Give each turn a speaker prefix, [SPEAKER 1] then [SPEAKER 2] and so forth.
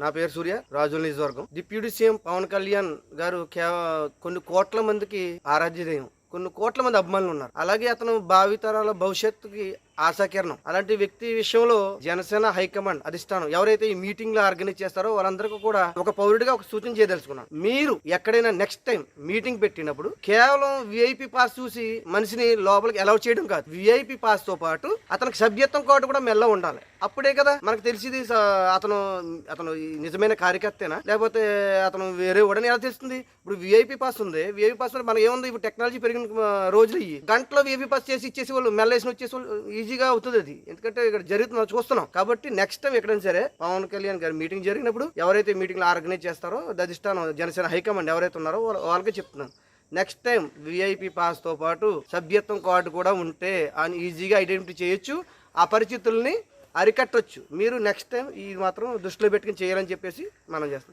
[SPEAKER 1] నా పేరు సూర్య, రాజుల నియోజకవర్గం. డిప్యూటీ సీఎం పవన్ కళ్యాణ్ గారు కొన్ని కోట్ల మందికి ఆరాధ్య దైవం, కొన్ని కోట్ల మంది అభిమానులు ఉన్నారు. అలాగే అతను భావితరాల భవిష్యత్తుకి ఆశాకిరణం. అలాంటి వ్యక్తి విషయంలో జనసేన హైకమాండ్ అధిష్టానం ఎవరైతే ఈ మీటింగ్ లో ఆర్గనైజ్ చేస్తారో వాళ్ళందరికీ కూడా ఒక పౌరుడిగా ఒక సూచన చేయదలుచుకున్నాను. మీరు ఎక్కడైనా నెక్స్ట్ టైం మీటింగ్ పెట్టినప్పుడు కేవలం విఐపి పాస్ చూసి మనిషిని లోపలికి అలౌ చేయడం కాదు, విఐపి పాస్ తో పాటు అతనికి సభ్యత్వం కార్డు కూడా మెల్ల ఉండాలి. అప్పుడే కదా మనకు తెలిసింది అతను నిజమైన కార్యకర్తేనా లేకపోతే అతను వేరే వాడని ఎలా తెలుస్తుంది. ఇప్పుడు విఐపి పాస్ ఉంది, విఐపి పాస్ మనకి ఏముంది, ఇప్పుడు టెక్నాలజీ పెరిగిన రోజులు గంటలో విఐపి పాస్ చేసి ఇచ్చేసి వాళ్ళు మెల్లేసి వచ్చేసి వాళ్ళు ఈజీగా అవుతుంది అది. ఎందుకంటే ఇక్కడ జరుగుతుంది చూస్తున్నాం. కాబట్టి నెక్స్ట్ టైం ఎక్కడైనా సరే పవన్ కళ్యాణ్ గారి మీటింగ్ జరిగినప్పుడు ఎవరైతే మీటింగ్ లో ఆర్గనైజ్ చేస్తారో అధిష్టానం జనసేన హైకమాండ్ ఎవరైతే ఉన్నారో వాళ్ళకి చెప్తున్నాను, నెక్స్ట్ టైం విఐపి పాస్ తో పాటు సభ్యత్వం కార్డు కూడా ఉంటే ఈజీగా ఐడెంటిఫై చేయొచ్చు, అపరిచితుల్ని అరికట్టొచ్చు. మీరు నెక్స్ట్ టైం ఈ మాత్రం దృష్టిలో పెట్టుకుని చేయాలని చెప్పేసి మనం చేస్తాం.